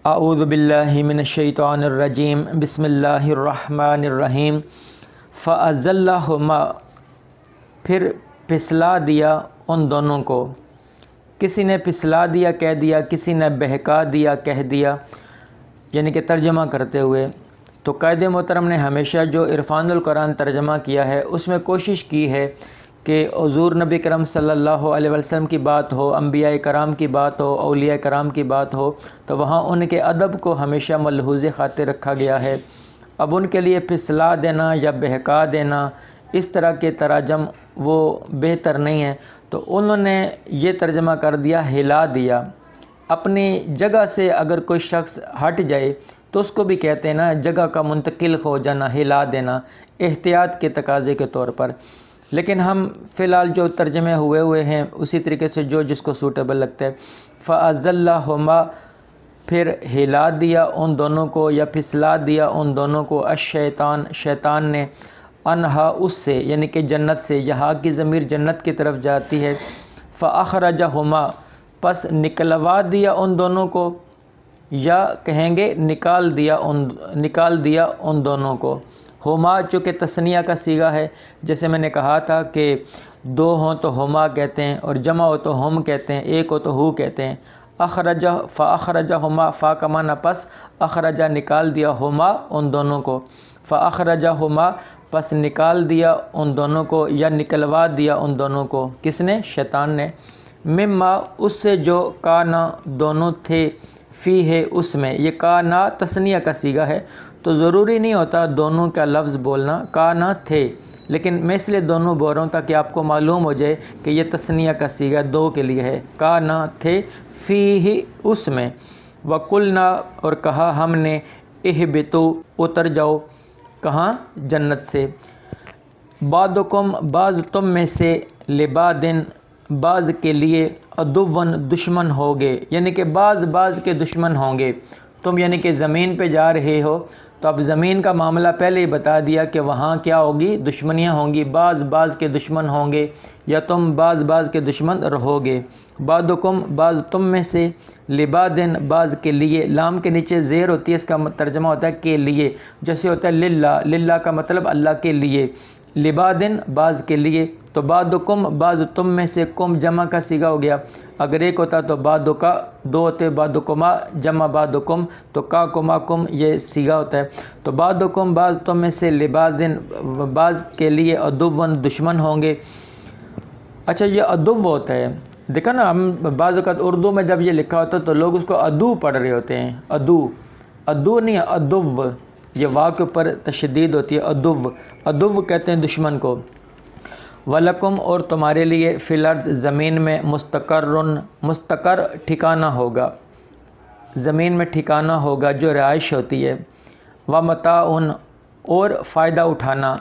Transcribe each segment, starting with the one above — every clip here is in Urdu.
اعوذ باللہ من الشیطان الرجیم بسم اللہ الرحمن الرحیم فَأَزَلَّهُمَا پھر پھسلا دیا ان دونوں کو. کسی نے پھسلا دیا کہہ دیا، کسی نے بہکا دیا کہہ دیا، یعنی کہ ترجمہ کرتے ہوئے. تو قائد محترم نے ہمیشہ جو عرفان القرآن ترجمہ کیا ہے اس میں کوشش کی ہے کہ حضور نبی کرم صلی اللہ علیہ وسلم کی بات ہو، انبیاء کرام کی بات ہو، اولیاء کرام کی بات ہو تو وہاں ان کے ادب کو ہمیشہ ملحوظ خاطر رکھا گیا ہے. اب ان کے لیے پھسلا دینا یا بہکا دینا اس طرح کے تراجم وہ بہتر نہیں ہیں، تو انہوں نے یہ ترجمہ کر دیا ہلا دیا. اپنی جگہ سے اگر کوئی شخص ہٹ جائے تو اس کو بھی کہتے ہیں نا جگہ کا منتقل ہو جانا، ہلا دینا، احتیاط کے تقاضے کے طور پر. لیکن ہم فی الحال جو ترجمے ہوئے ہیں اسی طریقے سے جو جس کو سوٹیبل لگتا ہے. فَأَزَلَّهُمَا پھر ہلا دیا ان دونوں کو یا پھسلا دیا ان دونوں کو شیطان نے انہا اس سے، یعنی کہ جنت سے. یہاں کی ضمیر جنت کی طرف جاتی ہے. فَأَخْرَجَهُمَا پس نکلوا دیا ان دونوں کو، یا کہیں گے نکال دیا ان دونوں کو. ہما چونکہ تثنیہ کا صیغہ ہے، جیسے میں نے کہا تھا کہ دو ہوں تو ہما کہتے ہیں اور جمع ہو تو ہم کہتے ہیں، ایک ہو تو ہو کہتے ہیں. فَأَخْرَجَهُمَا فا کا معنی پس، اخرجہ نکال دیا، ہما ان دونوں کو. فَأَخْرَجَهُمَا پس نکال دیا ان دونوں کو یا نکلوا دیا ان دونوں کو. کس نے؟ شیطان نے. مما اس سے جو کانا دونوں تھے، فی ہے اس میں. یہ کانا تثنیہ کا صیغہ ہے تو ضروری نہیں ہوتا دونوں کا لفظ بولنا. کانا تھے، لیکن میں اس لیے دونوں بول رہا ہوں تاکہ آپ کو معلوم ہو جائے کہ یہ تثنیہ کا صیغہ دو کے لیے ہے. کانا تھے، فی ہی اس میں. وَقُلْنَا اور کہا ہم نے، اِہْبِطُوا اتر جاؤ. کہاں؟ جنت سے. بعضکم بعض تم میں سے، لبعضٍ بعض کے لیے، عدوًا دشمن ہوگے، یعنی کہ بعض کے دشمن ہوں گے. تم یعنی کہ زمین پہ جا رہے ہو تو اب زمین کا معاملہ پہلے ہی بتا دیا کہ وہاں کیا ہوگی؟ دشمنیاں ہوں گی. بعض کے دشمن ہوں گے یا تم بعض کے دشمن رہو گے. بعضکم بعض تم میں سے، لبعضٍ بعض کے لیے. لام کے نیچے زیر ہوتی ہے، اس کا ترجمہ ہوتا ہے کے لیے، جیسے ہوتا ہے للہ کا مطلب اللہ کے لیے. لبعضٍ بعض کے لیے. تو بعضکم بعض تم میں سے، کم جمع کا صیغہ ہو گیا. اگر ایک ہوتا تو بعضکا، دو ہوتے بعضکما، جمع بعضکم، تو کا کما کم یہ صیغہ ہوتا ہے. تو بعضکم بعض تم میں سے، لبعضٍ بعض کے لیے، عدوًا دشمن ہوں گے. اچھا یہ عدو ہوتا ہے، دیکھا نا ہم بعض اوقات اردو میں جب یہ لکھا ہوتا ہے تو لوگ اس کو عدو پڑھ رہے ہوتے ہیں. عدو نہیں، عدو، یہ واو کے اوپر تشدید ہوتی ہے. عدو کہتے ہیں دشمن کو. وَلَكُمْ اور تمہارے لیے، فی الارض زمین میں، مستقر ٹھکانہ ہوگا، زمین میں ٹھکانہ ہوگا جو رہائش ہوتی ہے. وَمَتَاعٌ اور فائدہ اٹھانا.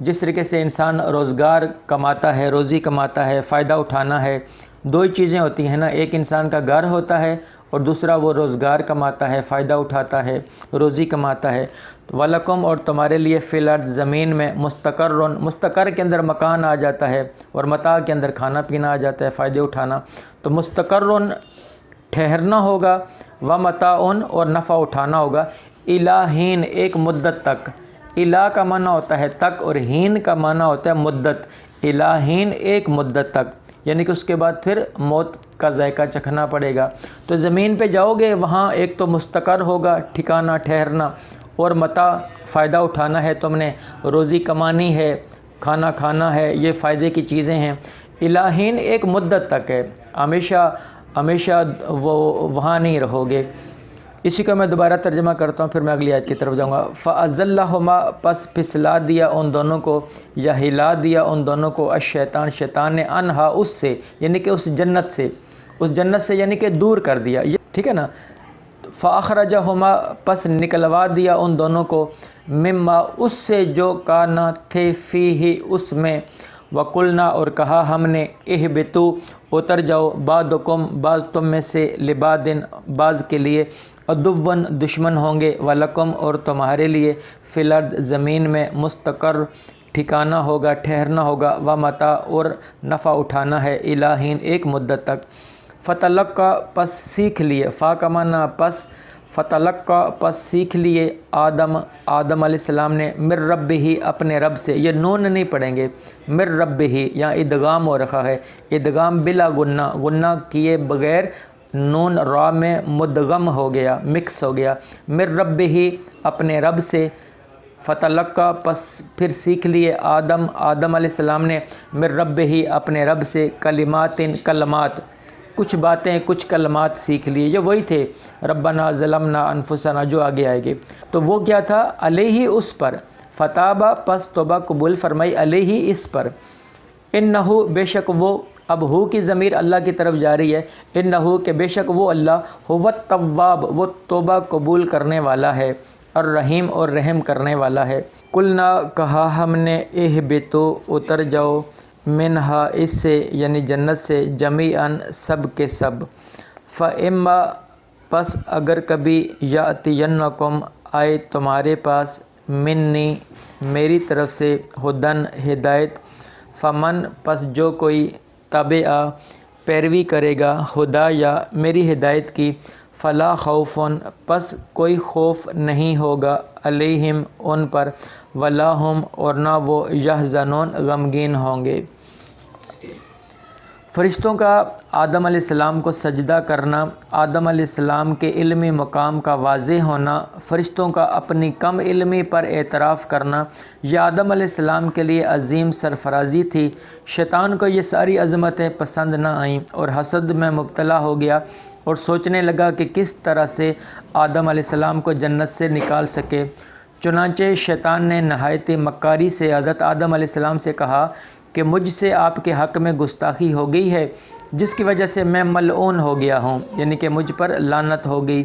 جس طریقے سے انسان روزگار کماتا ہے، روزی کماتا ہے، فائدہ اٹھانا ہے. دو ہی چیزیں ہوتی ہیں نا، ایک انسان کا گھر ہوتا ہے اور دوسرا وہ روزگار کماتا ہے، فائدہ اٹھاتا ہے، روزی کماتا ہے. وَلَكُمْ اور تمہارے لیے، فی الارض زمین میں، مستقر کے اندر مکان آ جاتا ہے اور متاع کے اندر کھانا پینا آ جاتا ہے، فائدے اٹھانا. تو مستقر ٹھہرنا ہوگا، وَمَتَاعٌ اور نفع اٹھانا ہوگا. الٰہین ایک مدت تک. الہ کا معنی ہوتا ہے تک اور ہین کا معنی ہوتا ہے مدت. الٰہین ایک مدت تک، یعنی کہ اس کے بعد پھر موت کا ذائقہ چکھنا پڑے گا. تو زمین پہ جاؤ گے وہاں ایک تو مستقر ہوگا، ٹھکانہ، ٹھہرنا، اور متاع فائدہ اٹھانا ہے، تم نے روزی کمانی ہے، کھانا کھانا ہے، یہ فائدے کی چیزیں ہیں. الٰہین ایک مدت تک ہے، ہمیشہ وہ وہاں نہیں رہو گے. اسی کو میں دوبارہ ترجمہ کرتا ہوں، پھر میں اگلی آیت کی طرف جاؤں گا. فَأَزَلَّهُمَا پس پھسلا دیا ان دونوں کو یا ہلا دیا ان دونوں کو، شیطان نے، انہا اس سے، یعنی کہ اس جنت سے یعنی کہ دور کر دیا. ٹھیک ہے نا. فَأَخْرَجَهُمَا پس نکلوا دیا ان دونوں کو، مما اس سے جو کانا تھے، فیہ اس میں. وَقُلْنَا اور کہا ہم نے، اِہْبِطُوا اتر جاؤ، بعضکم بعض تم میں سے، لبعضٍ بعض کے لیے، عدوًا دشمن ہوں گے. وَلَكُمْ اور تمہارے لیے، فی الارض زمین میں، مستقر ٹھکانہ ہوگا، ٹھہرنا ہوگا. وَمَتَاع اور نفع اٹھانا ہے، الٰہین ایک مدت تک. فَتَلَقَّى پس سیکھ لیے. فا کا معنی پس، فتلقا پس سیکھ لیے آدم علیہ السلام نے مر رب ہی اپنے رب سے. یہ نون نہیں پڑھیں گے, مر رب ہی, یہاں ادغام ہو رکھا ہے, ادغام بلا غنہ, غنہ کیے بغیر نون را میں مدغم ہو گیا, مکس ہو گیا. مر رب ہی اپنے رب سے, فتلقا پس پھر سیکھ لیے آدم علیہ السلام نے مر رب ہی اپنے رب سے کلمات کلمات, کچھ باتیں کچھ کلمات سیکھ لیے. یہ وہی تھے ربنا ظلمنا انفسنا جو آگے آئے گے. تو وہ کیا تھا؟ علیہ اس پر, فتابہ پس توبہ قبول فرمائی, علیہ اس پر. انہو بے شک وہ, اب ہو کی ضمیر اللہ کی طرف جاری ہے, انہو کہ بے شک وہ اللہ هو التواب وہ توبہ قبول کرنے والا ہے, الرحیم اور رحم کرنے والا ہے. قلنا کہا ہم نے, اہبتو اتر جاؤ, منہا اس سے یعنی جنت سے, جمیعاً سب کے سب. فاما پس اگر کبھی یاتینکم آئے تمہارے پاس, منی میری طرف سے, ہدن ہدایت, فمن پس جو کوئی تبع پیروی کرے گا ہدا یا میری ہدایت کی, فلا خوفن پس کوئی خوف نہیں ہوگا, علیہم ان پر, ولا ہم اور نہ وہ یحزنون غمگین ہوں گے. فرشتوں کا آدم علیہ السلام کو سجدہ کرنا, آدم علیہ السلام کے علمی مقام کا واضح ہونا, فرشتوں کا اپنی کم علمی پر اعتراف کرنا, یہ آدم علیہ السلام کے لیے عظیم سرفرازی تھی. شیطان کو یہ ساری عظمتیں پسند نہ آئیں اور حسد میں مبتلا ہو گیا اور سوچنے لگا کہ کس طرح سے آدم علیہ السلام کو جنت سے نکال سکے. چنانچہ شیطان نے نہایت مکاری سے حضرت آدم علیہ السلام سے کہا کہ مجھ سے آپ کے حق میں گستاخی ہو گئی ہے, جس کی وجہ سے میں ملعون ہو گیا ہوں, یعنی کہ مجھ پر لعنت ہو گئی.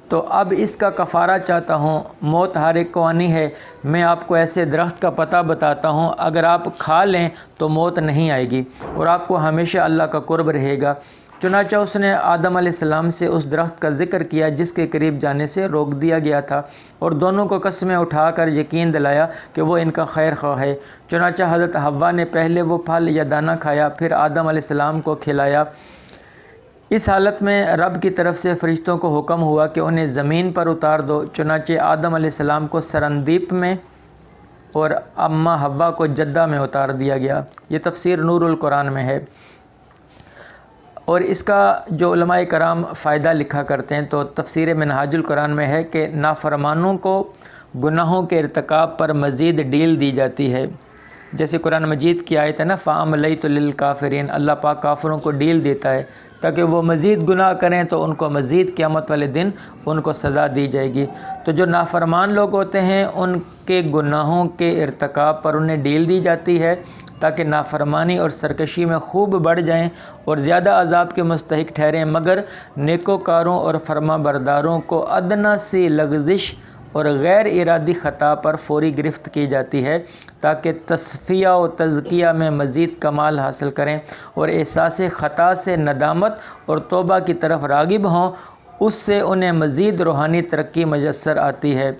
تو اب اس کا کفارہ چاہتا ہوں, موت ہر ایک کو آنی ہے, میں آپ کو ایسے درخت کا پتہ بتاتا ہوں, اگر آپ کھا لیں تو موت نہیں آئے گی اور آپ کو ہمیشہ اللہ کا قرب رہے گا. چنانچہ اس نے آدم علیہ السلام سے اس درخت کا ذکر کیا جس کے قریب جانے سے روک دیا گیا تھا, اور دونوں کو قسمیں اٹھا کر یقین دلایا کہ وہ ان کا خیر خواہ ہے. چنانچہ حضرت حوا نے پہلے وہ پھل یا دانہ کھایا, پھر آدم علیہ السلام کو کھلایا. اس حالت میں رب کی طرف سے فرشتوں کو حکم ہوا کہ انہیں زمین پر اتار دو. چنانچہ آدم علیہ السلام کو سرندیپ میں اور اماں حوا کو جدہ میں اتار دیا گیا. یہ تفسیر نور القرآن میں ہے. اور اس کا جو علماء کرام فائدہ لکھا کرتے ہیں تو تفسیر منہاج القرآن میں ہے کہ نافرمانوں کو گناہوں کے ارتکاب پر مزید ڈیل دی جاتی ہے. جیسے قرآن مجید کی آیت ہے نا, فَأَمْلَيْتُ لِلْكَافِرِينَ, اللہ پاک کافروں کو ڈیل دیتا ہے تاکہ وہ مزید گناہ کریں تو ان کو مزید قیامت والے دن ان کو سزا دی جائے گی. تو جو نافرمان لوگ ہوتے ہیں ان کے گناہوں کے ارتکاب پر انہیں ڈیل دی جاتی ہے تاکہ نافرمانی اور سرکشی میں خوب بڑھ جائیں اور زیادہ عذاب کے مستحق ٹھہریں, مگر نیکوکاروں اور فرما برداروں کو ادنا سی لغزش اور غیر ارادی خطا پر فوری گرفت کی جاتی ہے تاکہ تصفیہ و تزکیہ میں مزید کمال حاصل کریں اور احساس خطا سے ندامت اور توبہ کی طرف راغب ہوں, اس سے انہیں مزید روحانی ترقی میسر آتی ہے.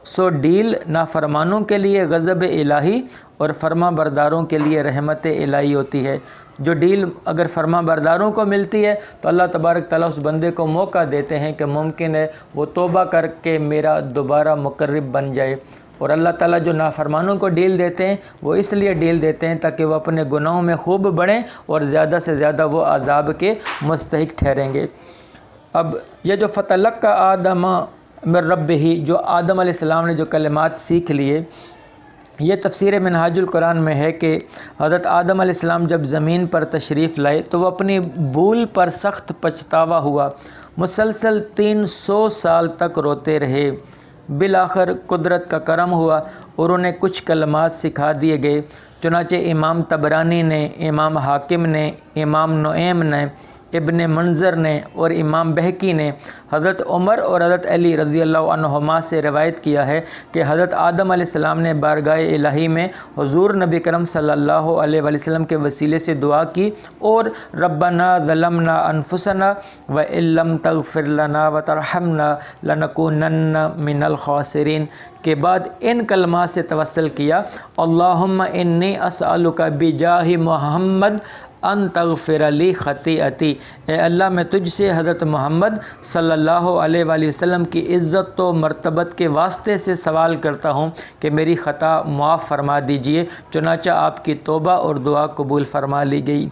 سو ڈیل نافرمانوں کے لیے غضب الہی اور فرما برداروں کے لیے رحمت الہی ہوتی ہے. جو ڈیل اگر فرما برداروں کو ملتی ہے تو اللہ تبارک تعالیٰ اس بندے کو موقع دیتے ہیں کہ ممکن ہے وہ توبہ کر کے میرا دوبارہ مقرب بن جائے, اور اللہ تعالیٰ جو نافرمانوں کو ڈیل دیتے ہیں وہ اس لیے ڈیل دیتے ہیں تاکہ وہ اپنے گناہوں میں خوب بڑھیں اور زیادہ سے زیادہ وہ عذاب کے مستحق ٹھہریں گے. اب یہ جو فتلقى آدم من ربہ, جو آدم علیہ السلام نے جو کلمات سیکھ لیے, یہ تفسیر منہاج القرآن میں ہے کہ حضرت آدم علیہ السلام جب زمین پر تشریف لائے تو وہ اپنی بھول پر سخت پچھتاوا ہوا, مسلسل 300 سال تک روتے رہے. بالآخر قدرت کا کرم ہوا اور انہیں کچھ کلمات سکھا دیے گئے. چنانچہ امام طبرانی نے, امام حاکم نے, امام نعیم نے, ابن منظر نے اور امام بہقی نے حضرت عمر اور حضرت علی رضی اللہ عنہما سے روایت کیا ہے کہ حضرت آدم علیہ السلام نے بارگاہ الہی میں حضور نبی کرم صلی اللہ علیہ وسلم کے وسیلے سے دعا کی اور ربنا ظلمنا انفسنا وان لم تغفر لنا وترحمنا لنکونن من الخاسرین کے بعد ان کلمات سے توسل کیا, اللہم انی اسألک بجاہ محمد ان تغفر لی خطیئتی، اے اللہ میں تجھ سے حضرت محمد صلی اللہ علیہ وآلہ وسلم کی عزت و مرتبت کے واسطے سے سوال کرتا ہوں کہ میری خطا معاف فرما دیجئے۔ چنانچہ آپ کی توبہ اور دعا قبول فرما لی گئی۔